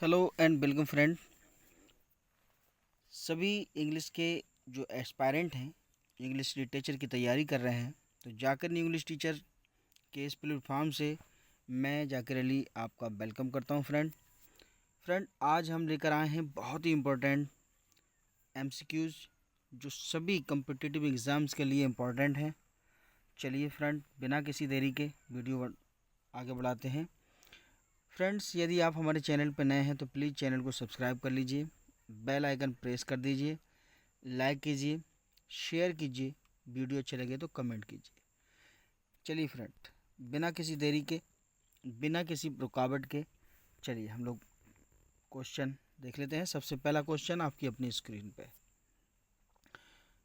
Hello and welcome friend. सभी English के जो एस्पायरेंट हैं, इंग्लिश लिटरेचर की तैयारी कर रहे हैं, तो जाकर इंग्लिश टीचर के इस प्लेटफॉर्म से मैं जाकर अली आपका वेलकम करता हूं। फ्रेंड आज हम लेकर आए हैं बहुत ही इम्पोर्टेंट एमसीक्यूज़ जो सभी कम्पिटिटिव एग्ज़ाम्स के लिए इम्पोर्टेंट हैं। चलिए फ्रेंड, बिना किसी देरी के वीडियो आगे बढ़ाते हैं। फ्रेंड्स, यदि आप हमारे चैनल पर नए हैं तो प्लीज़ चैनल को सब्सक्राइब कर लीजिए, बेल आइकन प्रेस कर दीजिए, लाइक कीजिए, शेयर कीजिए, वीडियो अच्छे लगे तो कमेंट कीजिए। चलिए फ्रेंड, बिना किसी देरी के, बिना किसी रुकावट के, चलिए हम लोग क्वेश्चन देख लेते हैं। सबसे पहला क्वेश्चन आपकी अपनी स्क्रीन पे।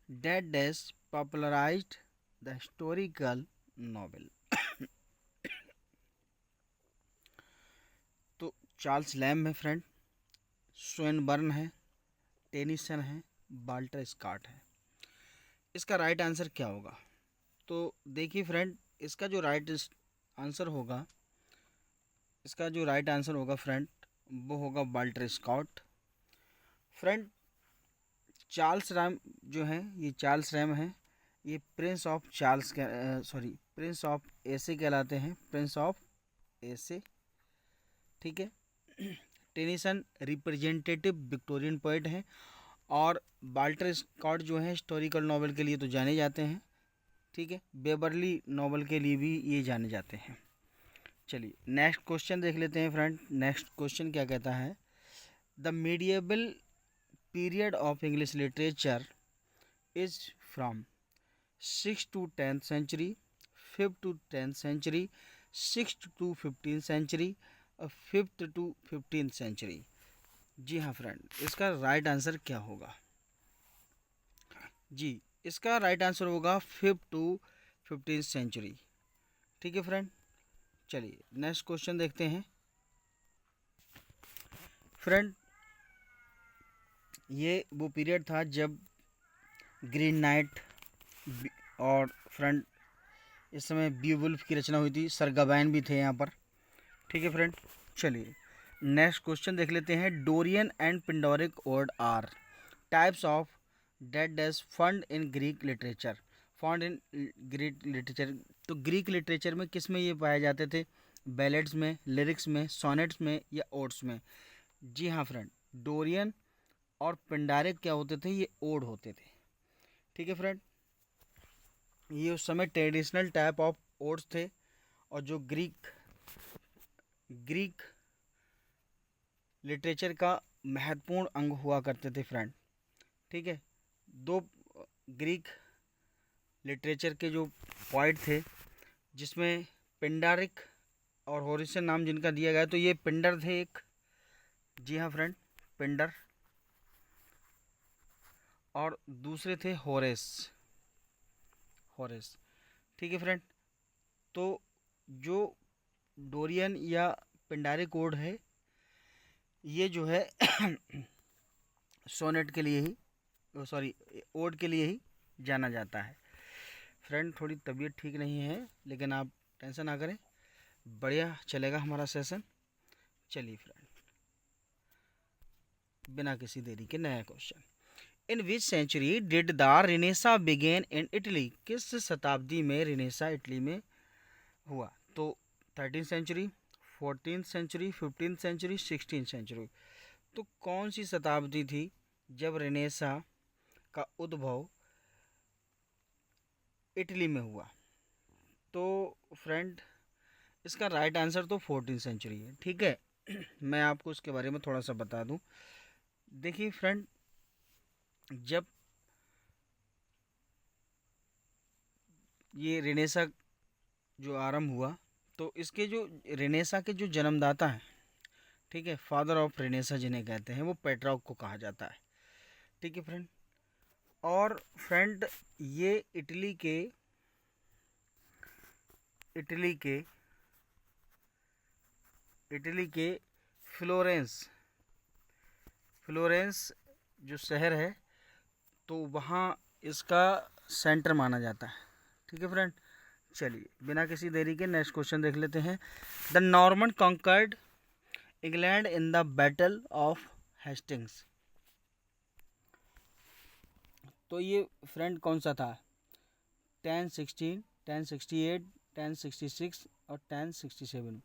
Date dash popularised the historical novel. तो चार्ल्स लैम्ब है फ्रेंड, स्वैनबर्न है, टेनिसन है, वाल्टर स्कॉट है। इसका राइट आंसर क्या होगा? तो देखिए फ्रेंड, इसका जो राइट आंसर होगा फ्रेंड, वो होगा Walter Scott. Friend, Charles Lamb जो है, ये चार्ल्स रैम है, ये प्रिंस ऑफ एसे कहलाते हैं, प्रिंस ऑफ एसे। ठीक है। टेनिसन रिप्रेजेंटेटिव विक्टोरियन पोएट हैं और वाल्टर स्कॉट जो है हिस्टोरिकल नॉवेल के लिए तो जाने जाते हैं। ठीक है, बेबरली नॉवल के लिए भी ये जाने जाते हैं। चलिए नेक्स्ट क्वेश्चन देख लेते हैं फ्रेंड। नेक्स्ट क्वेश्चन क्या कहता है? The medieval period of English literature is from 6 to 10th century, 5th to 10th century, 6th to 15th century और 5th to 15th century। जी हाँ फ्रेंड, इसका राइट आंसर क्या होगा? जी, इसका राइट आंसर होगा 5th to 15th century। ठीक है friend, चलिए नेक्स्ट क्वेश्चन देखते हैं। फ्रेंड, ये वो पीरियड था जब ग्रीन नाइट और फ्रेंड इस समय बीवुल्फ की रचना हुई थी, सर गवाइन भी थे यहाँ पर। ठीक है फ्रेंड, चलिए नेक्स्ट क्वेश्चन देख लेते हैं। Dorian and Pindaric ode are types of date dash found in Greek literature. तो ग्रीक लिटरेचर में किस में ये पाए जाते थे? बैलेड्स में, लिरिक्स में, सोनेट्स में या ओड्स में? जी हाँ फ्रेंड, डोरियन और पिंडारिक क्या होते थे? ये ओड होते थे। ठीक है फ्रेंड, ये उस समय ट्रेडिशनल टाइप ऑफ ओड्स थे और जो ग्रीक लिटरेचर का महत्वपूर्ण अंग हुआ करते थे फ्रेंड। ठीक है, दो ग्रीक लिटरेचर के जो पॉइंट थे, जिसमें पिंडारिक और होरेशियन नाम जिनका दिया गया, तो ये पिंडर थे एक। जी हाँ फ्रेंड, पिंडर। और दूसरे थे होरेस। ठीक है फ्रेंड, तो जो डोरियन या पिंडारिक कोड है, ये जो है सोनेट के लिए ही, ओड के लिए ही जाना जाता है। फ्रेंड, थोड़ी तबीयत ठीक नहीं है, लेकिन आप टेंशन ना करें, बढ़िया चलेगा हमारा सेशन। चलिए फ्रेंड, बिना किसी देरी के नया question. In which century did the renaissance begin in Italy? किस शताब्दी में रिनेसा इटली में हुआ? तो 13th century, 14th century, 15th century, 16th century। तो कौन सी शताब्दी थी जब रिनेसा का उद्भव इटली में हुआ? तो फ्रेंड, इसका राइट आंसर तो 14th century है। ठीक है, मैं आपको इसके बारे में थोड़ा सा बता दूं। देखिए फ्रेंड, जब ये रेनेसा जो आरंभ हुआ, तो इसके जो रेनेसा के जो जन्मदाता हैं, ठीक है, फादर ऑफ रेनेसा जिन्हें कहते हैं, वो पेट्रॉक को कहा जाता है। ठीक है फ्रेंड, और फ्रेंड ये इटली के फ्लोरेंस जो शहर है, तो वहाँ इसका सेंटर माना जाता है। ठीक है फ्रेंड, चलिए बिना किसी देरी के नेक्स्ट क्वेश्चन देख लेते हैं। The Norman conquered England in the battle of Hastings. तो ये फ्रेंड कौन सा था? 1016, 1068, 1066 और 1067।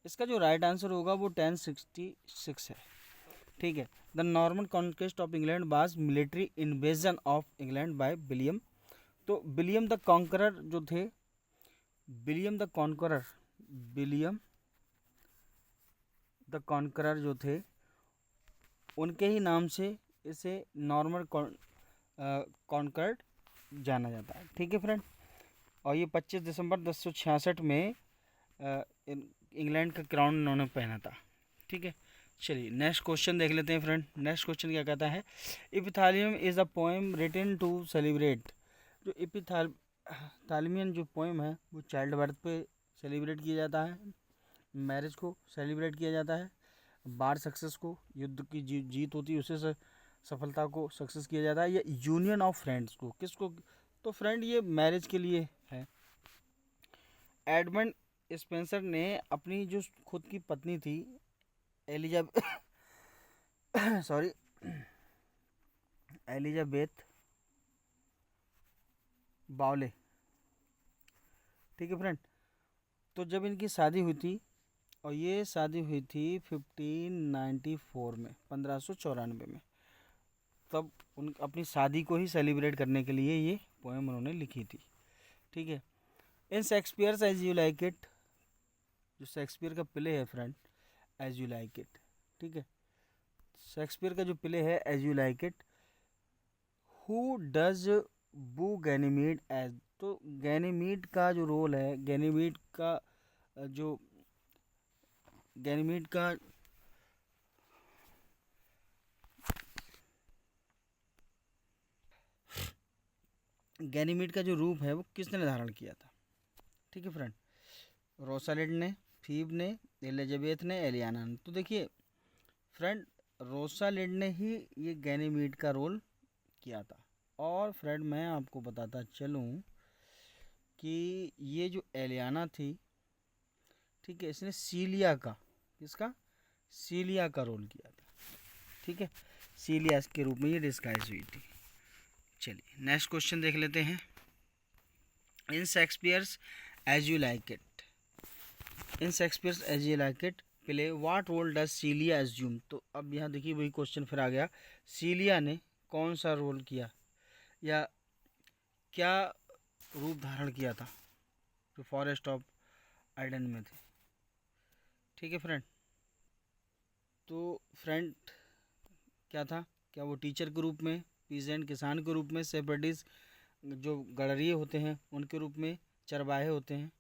इसका जो राइट आंसर होगा वो 1066 है। ठीक है। The Norman conquest of England was military invasion of England by William. तो विलियम द कॉन्करर जो थे, William the conqueror, William the conqueror जो थे, उनके ही नाम से इसे नॉर्मन कॉन्कर्ड जाना जाता है। ठीक है फ्रेंड। और ये 25 दिसंबर 1066 में इंग्लैंड का क्राउन उन्होंने पहना था। ठीक है। चलिए नेक्स्ट क्वेश्चन देख लेते हैं फ्रेंड। नेक्स्ट क्वेश्चन क्या कहता है? Epithalamium is a poem written to celebrate. जो इपिथालियम जो पोएम है वो चाइल्ड बर्थ पे सेलिब्रेट किया जाता है, मैरिज को सेलिब्रेट किया जाता है, बार सक्सेस को, युद्ध की जीत होती है उसे सफलता को सक्सेस किया जाता है, या यूनियन ऑफ फ्रेंड्स को, किसको? तो फ्रेंड ये मैरिज के लिए है। एडमंड स्पेंसर ने अपनी जो खुद की पत्नी थी एलिजाबेथ सॉरी एलिजाबेथ बावले। ठीक है फ्रेंड। तो जब इनकी शादी हुई थी, और ये शादी हुई थी 1594 में, 1594 में, तब उन अपनी शादी को ही सेलिब्रेट करने के लिए ये पोएम उन्होंने लिखी थी। ठीक है। In Shakespeare's as you like it, जो शेक्सपियर का प्ले है friend, as you like it. ठीक है। शेक्सपियर का जो प्ले है as you like it, who does boo Ganymede as. तो गैनीमीड का जो रोल है, गैनीमीड का जो गैनीमीड का गैनीमीड का जो रूप है वो किसने धारण किया था? ठीक है फ्रेंड। रोसालिंड ने, फीब ने, एलिजाबेथ ने, एलियाना ने। तो देखिए फ्रेंड, रोसालिंड ने ही ये गैनीमीड का रोल किया था। और फ्रेंड मैं आपको बताता चलूँ कि ये जो एलियाना थी, ठीक है, इसने सीलिया का, किसका? सीलिया का रोल किया था। ठीक है। सीलिया के रूप में ये डिस्गाइज हुई थी। चलिए नेक्स्ट क्वेश्चन देख लेते हैं। In Shakespeare's as you like it, in Shakespeare's as you like it play what role does Celia assume. तो अब यहाँ देखिए वही क्वेश्चन फिर आ गया, सीलिया ने कौन सा रोल किया या क्या रूप धारण किया था जो फॉरेस्ट ऑफ आइडन में थे? ठीक है फ्रेंड। तो फ्रेंड क्या था? क्या वो टीचर के रूप में, पीजेंट किसान के रूप में, सेपरेटिस जो गडरिये होते हैं उनके रूप में, चरवाहे होते हैं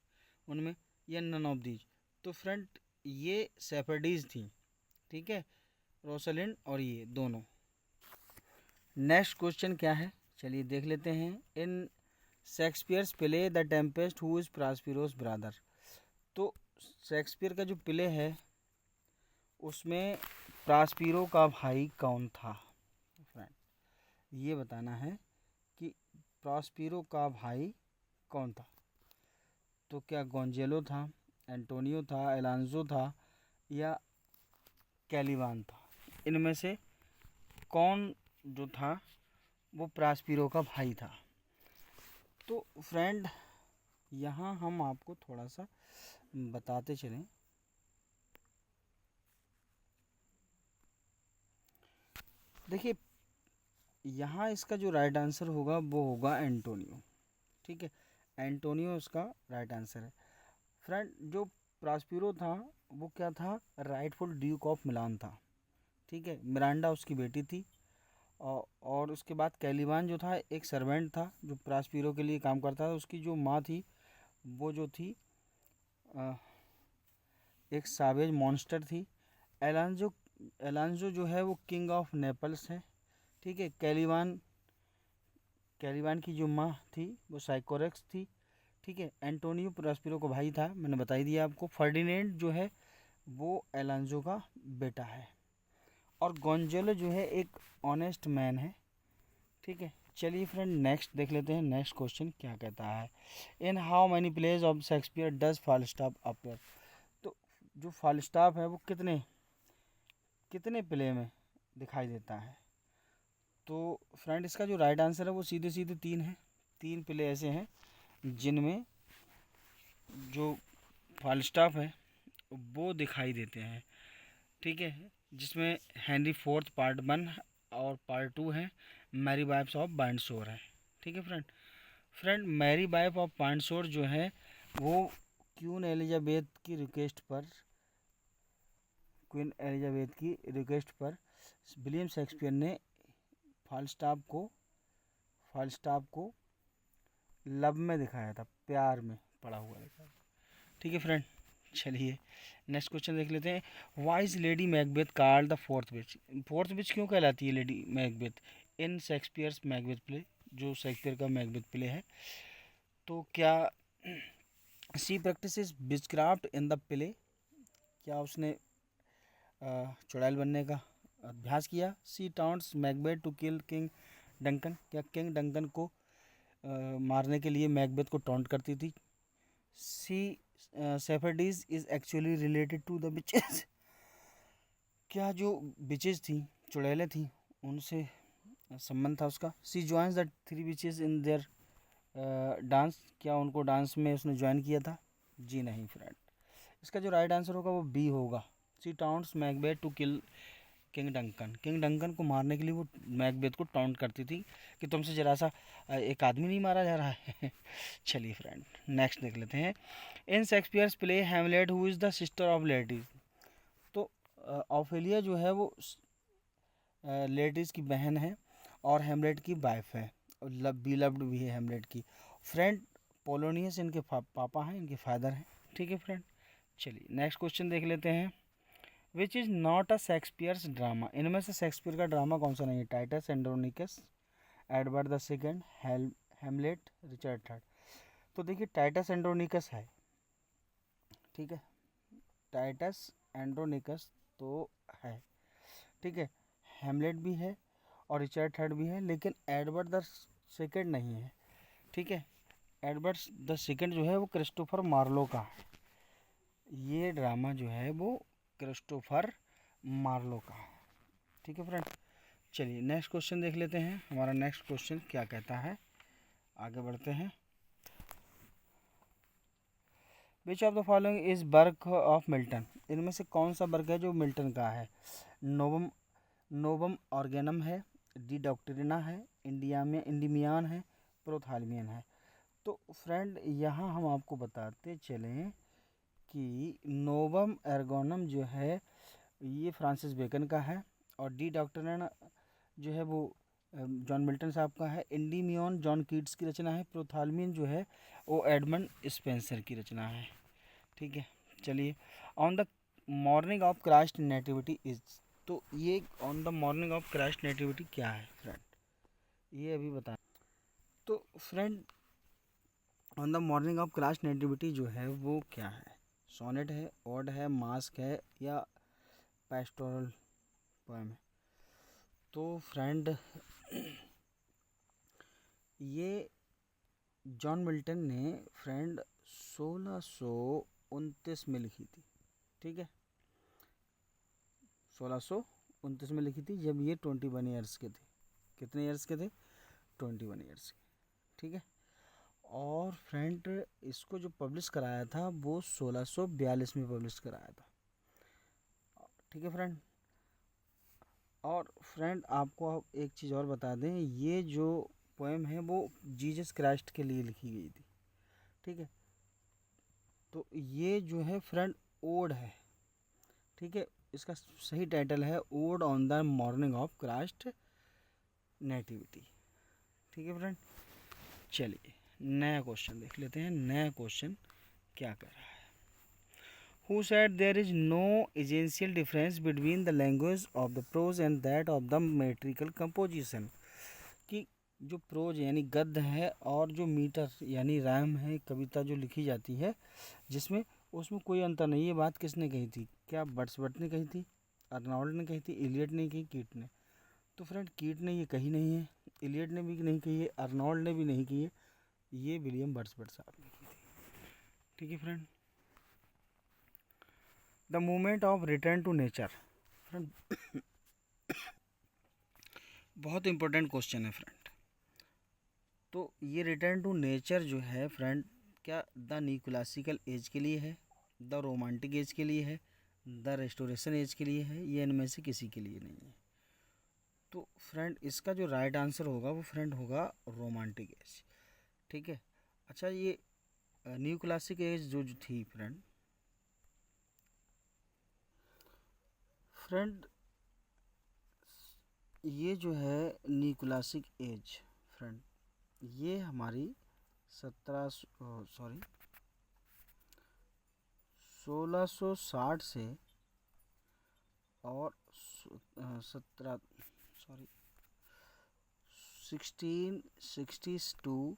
उनमें, या नन ऑफ दीज? तो फ्रेंड ये सेपरेटिस थी। ठीक है। रोसलिंड और ये दोनों। नेक्स्ट क्वेश्चन क्या है चलिए देख लेते हैं। In Shakespeare's play the Tempest who is Prospero's brother. तो शेक्सपियर का जो प्ले है उसमें प्रॉस्पिरो का भाई कौन था? फ्रेंड ये बताना है कि प्रॉस्पिरो का भाई कौन था। तो क्या गोंजेलो था, एंटोनियो था, एलांजो था, या कैलिवान था? इनमें से कौन जो था वो प्रॉस्पिरो का भाई था? तो फ्रेंड यहाँ हम आपको थोड़ा सा बताते चलें। देखिए यहाँ इसका जो राइट आंसर होगा वो होगा एंटोनियो। ठीक है। एंटोनियो इसका राइट आंसर है। फ्रेंड जो प्रॉस्पिरो था वो क्या था? राइटफुल ड्यूक ऑफ मिलान था। ठीक है। मिरांडा उसकी बेटी थी। और उसके बाद कैलिबान जो था एक सर्वेंट था जो प्रॉस्पिरो के लिए काम करता था। उसकी जो माँ थी वो जो थी एक सावेज मॉन्स्टर थी। एलांजो एलांजो जो है वो किंग ऑफ नेपल्स है। ठीक है। कैलिबान की जो माँ थी वो साइकोरेक्स थी। ठीक है। एंटोनियो प्रॉस्पिरो का भाई था, मैंने बता ही दिया आपको। फर्डिनेंड जो है वो एलांजो का बेटा है। और गोंजेलो जो है एक ऑनेस्ट मैन है। ठीक है। चलिए फ्रेंड नेक्स्ट देख लेते हैं। नेक्स्ट क्वेश्चन क्या कहता है? In how many plays of Shakespeare does Falstaff appear. तो जो फालस्टाफ है वो कितने कितने प्ले में दिखाई देता है? तो फ्रेंड इसका जो राइट आंसर है वो सीधे सीधे 3 है। 3 प्ले ऐसे हैं जिनमें जो फालस्टाफ है वो दिखाई देते हैं। ठीक है, जिसमें हेनरी फोर्थ पार्ट 1 और पार्ट 2 है, मैरी वाइफ्स ऑफ बाइंडसोर है। ठीक है फ्रेंड। मैरी वाइफ ऑफ बाइंडसोर जो है वो क्वीन एलिजाबेथ की रिक्वेस्ट पर विलियम शेक्सपियर ने फालस्टाफ को लव में दिखाया था, प्यार में पड़ा हुआ दिखाया। ठीक है फ्रेंड, चलिए नेक्स्ट क्वेश्चन देख लेते हैं। Why is Lady Macbeth called the fourth witch? Fourth witch क्यों कहलाती है Lady Macbeth in Shakespeare's Macbeth play, जो शेक्सपियर का मैकबेथ प्ले है? तो क्या she practice witchcraft in the play, क्या उसने चुड़ैल बनने का अभ्यास किया? She taunts Macbeth to kill King Duncan, क्या किंग डंकन को मारने के लिए मैकबेथ को टॉन्ट करती थी? She sephardis is actually related to the bitches, क्या जो बिचेस थी, चुड़ैलें थी, उनसे संबंध था उसका? She joins the 3 witches in their dance, क्या उनको डांस में उसने ज्वाइन किया था? जी नहीं फ्रेंड, इसका जो राइट आंसर होगा वो बी होगा। She taunts Macbeth to kill King Duncan को मारने के लिए वो मैकबेथ को टाउंट करती थी कि तुमसे जरा सा एक आदमी नहीं मारा जा रहा है। चलिए फ्रेंड नेक्स्ट देख लेते हैं। In Shakespeare's play Hamlet who is the sister of Laertes, तो ऑफेलिया जो है वो लेडीज की बहन है और हैमलेट की वाइफ है, और बिलव्ड भी है हैमलेट की। फ्रेंड पोलोनियस इनके पापा हैं, इनके फादर हैं। ठीक है फ्रेंड, चलिए नेक्स्ट क्वेश्चन देख लेते हैं। Which is not a Shakespeare's drama, इनमें से शेक्सपियर का ड्रामा कौन सा नहीं है? Titus Andronicus, Edward the second, Hamlet, Richard third. तो देखिए टाइटस एंड्रोनिकस है, ठीक है, टाइटस एंड्रोनिकस तो है, ठीक है, हैमलेट भी है और रिचर्ड थर्ड भी है, लेकिन एडवर्ड द सेकेंड नहीं है। ठीक है, एडवर्ड द सेकेंड जो है वो क्रिस्टोफर मार्लो का है। ये ड्रामा जो है वो क्रिस्टोफर मार्लो का है। ठीक है फ्रेंड, चलिए नेक्स्ट क्वेश्चन देख लेते हैं। हमारा नेक्स्ट क्वेश्चन क्या कहता है, आगे बढ़ते हैं। Which of the following is work of Milton, इनमें से कौन सा वर्क है जो मिल्टन का है? नोवम ऑर्गेनम है, डी डॉक्ट्रिना है, इंडिमियान है, प्रोथालमियन है। तो फ्रेंड यहाँ हम आपको बताते चलें कि नोवम एर्गोनम जो है ये फ्रांसिस बेकन का है, और डी डॉक्ट्रिना जो है वो जॉन मिल्टन साहब का है। इंडिमियन जॉन कीट्स की रचना है। प्रोथालमियन जो है वो एडमंड स्पेंसर की रचना है। ठीक है, चलिए on the morning of Christ nativity is, तो ये on the morning of Christ nativity क्या है फ्रेंड, ये अभी बता। तो friend on the morning of Christ nativity जो है वो क्या है? सोनेट है, ओड है, मास्क है, या पैस्टोरल पोएम है? तो फ्रेंड ये जॉन मिल्टन ने फ्रेंड 1629 में लिखी थी। ठीक है, 1629 में लिखी थी, जब ये 21 ईयर्स के थे। कितने ईयर्स के थे? 21 ईयर्स के। ठीक है, और फ्रेंड इसको जो पब्लिश कराया था वो 1642 में पब्लिश कराया था। ठीक है फ्रेंड, और फ्रेंड आपको एक चीज़ और बता दें, ये जो पोएम है वो जीसस क्राइस्ट के लिए लिखी गई थी। ठीक है, तो ये जो है फ्रेंड ओड है। ठीक है, इसका सही टाइटल है odd on the morning of Christ nativity. ठीक है फ्रेंड, चलिए नया क्वेश्चन देख लेते हैं। नया क्वेश्चन क्या कर रहा है? Who said there is no essential difference between the language of the prose and that of the metrical composition, कि जो प्रोज यानी गद्य है और जो मीटर यानी राइम है, कविता जो लिखी जाती है जिसमें, उसमें कोई अंतर नहीं। ये बात किसने कही थी? क्या वर्ड्सवर्थ ने कही थी, अर्नोल्ड ने कही थी, इलियट ने कही, कीट ने? तो फ्रेंड कीट ने ये कही नहीं है, इलियट ने भी नहीं कही है, अर्नोल्ड ने भी नहीं की है, ये विलियम वर्ड्सवर्थ साहब ने की थी। ठीक है friend, the movement of return to nature. Friend बहुत इंपॉर्टेंट क्वेश्चन है फ्रेंड। तो ये रिटर्न टू नेचर जो है फ्रेंड, क्या द न्यू क्लासिकल एज के लिए है, द रोमांटिक एज के लिए है, द रेस्टोरेशन एज के लिए है, ये इनमें से किसी के लिए नहीं है। तो फ्रेंड इसका जो राइट आंसर होगा वो फ्रेंड होगा रोमांटिक एज। ठीक है। अच्छा, ये न्यू क्लासिक एज जो थी फ्रेंड, ये जो है न्यू क्लासिक एज फ्रेंड, ये हमारी 1660 से और 1660 टू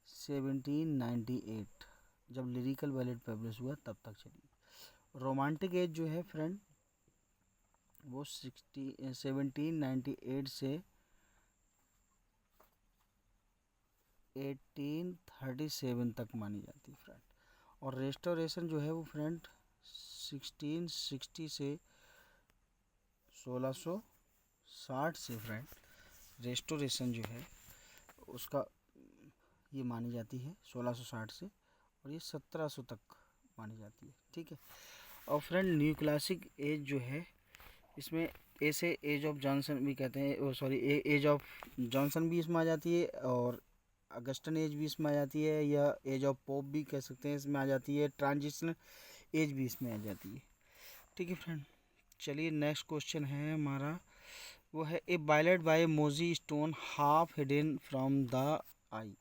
1798 जब लिरिकल बैलेट पब्लिश हुआ तब तक चली। रोमांटिक एज जो है फ्रेंड वो 1798 से 1837 तक मानी जाती है फ्रेंड। और रेस्टोरेशन जो है वो फ्रेंड 1660 से 1660 से फ्रेंड रेस्टोरेशन जो है उसका ये मानी जाती है 1660 से, और ये 1700 तक मानी जाती है। ठीक है। और फ्रेंड न्यू क्लासिक एज जो है इसमें ऐसे एज ऑफ जॉनसन भी कहते हैं, एज ऑफ जॉनसन भी इसमें आ जाती है, और अगस्टन एज भी इसमें आ जाती है, या एज ऑफ पोप भी कह सकते हैं इसमें आ जाती है, ट्रांजिशनल एज भी इसमें आ जाती है। ठीक है फ्रेंड, चलिए नेक्स्ट क्वेश्चन है हमारा, वो है a violet by mossy stone half hidden from the eye.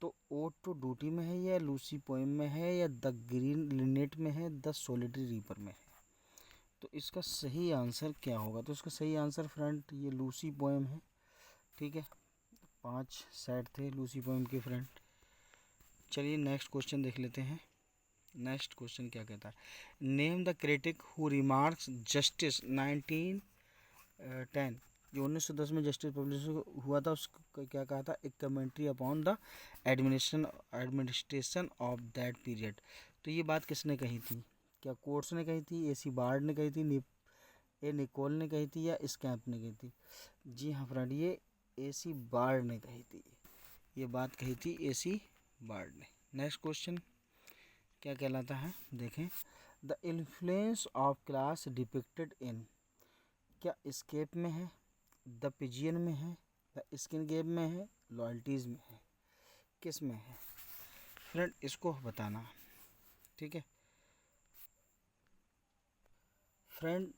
तो ओड टू ड्यूटी में है, या लूसी पोएम में है, या द ग्रीन लिनेट में है, द सोलिटरी रीपर में है। तो इसका सही आंसर क्या होगा? तो इसका सही आंसर फ्रेंड ये लूसी पोएम है। ठीक है, 5 सेट थे लूसी पोएम के फ्रेंड। चलिए नेक्स्ट क्वेश्चन देख लेते हैं। नेक्स्ट क्वेश्चन क्या कहता है, name the critic who remarks justice 1910, जो 1910 में जस्टिस पब्लिश हुआ था, उसका क्या कहा था, एक commentary upon the administration of that period. तो ये बात किसने कही थी? क्या कोर्ट्स ने कही थी, AC बार्ड ने कही थी, ए निकोल ने कही थी, या स्कैम्प ने कही थी? जी हाँ फ्रेंड, ये AC बार्ड ने कही थी, ये बात कही थी AC बार्ड ने। नेक्स्ट क्वेश्चन क्या कहलाता है, देखें, the influence of class depicted in, क्या स्केप में है, द पिजियन में है, द स्किन गेम में है, लॉयल्टीज़ में है, किस में है फ्रेंड? इसको बताना। ठीक है फ्रेंड,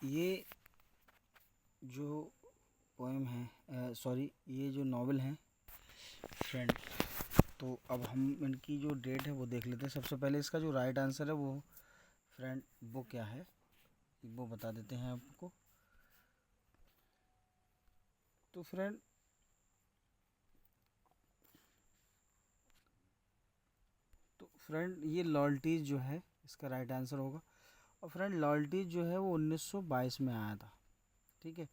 ये जो पोएम है, ये जो नॉवल है फ्रेंड, तो अब हम इनकी जो डेट है वो देख लेते हैं। सबसे पहले इसका जो राइट आंसर है वो फ्रेंड वो क्या है वो बता देते हैं आपको। तो फ्रेंड ये लॉयल्टीज़ जो है इसका राइट आंसर होगा। और फ्रेंड लॉयल्टीज़ जो है वो 1922 में आया था। ठीक है।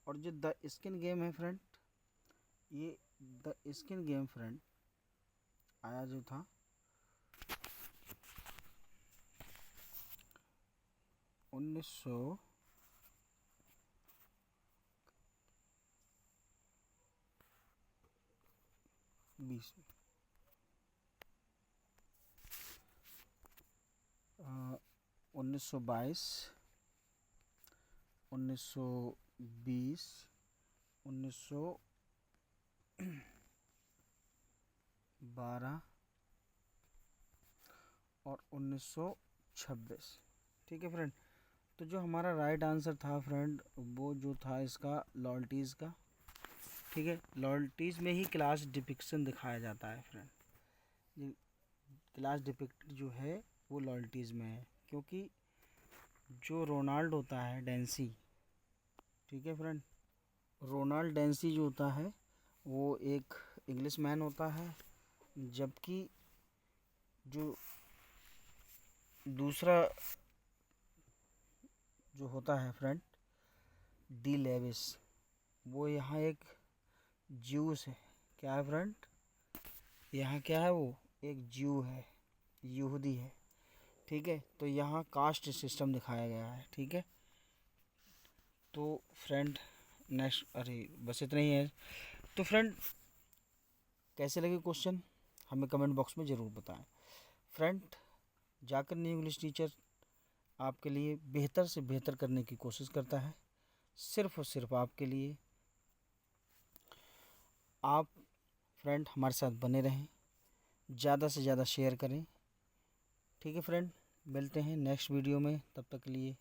और जो द स्किन गेम है फ्रेंड, ये द स्किन गेम फ्रेंड आया जो था 1920 में। 1922, 1920, 1912 और 1926। ठीक है फ्रेंड, तो जो हमारा राइट आंसर था फ्रेंड वो जो था इसका लॉयल्टीज़ का। ठीक है, लॉयल्टीज़ में ही क्लास डिपिक्शन दिखाया जाता है फ्रेंड। ये क्लास डिपिक्ट जो है वो लॉयल्टीज़ में है, क्योंकि जो रोनाल्ड होता है डेंसी, ठीक है फ्रेंड, रोनाल्ड डेंसी जो होता है वो एक इंग्लिश मैन होता है, जबकि जो दूसरा जो होता है फ्रेंड डी लेविस, वो यहाँ एक ज्यूस है। क्या है फ्रेंड? यहाँ क्या है, वो एक ज्यू है, यहूदी है। ठीक है। तो यहाँ कास्ट सिस्टम दिखाया गया है, ठीक है। तो फ्रेंड नेक्स्ट, अरे बस इतना ही है। तो फ्रेंड कैसे लगे क्वेश्चन हमें कमेंट बॉक्स में ज़रूर बताएं। फ्रेंड जाकर न्यू इंग्लिश टीचर आपके लिए बेहतर से बेहतर करने की कोशिश करता है, सिर्फ़ और सिर्फ आपके लिए। आप फ्रेंड हमारे साथ बने रहें, ज़्यादा से ज़्यादा शेयर करें, ठीक है फ्रेंड। मिलते हैं नेक्स्ट वीडियो में, तब तक के लिए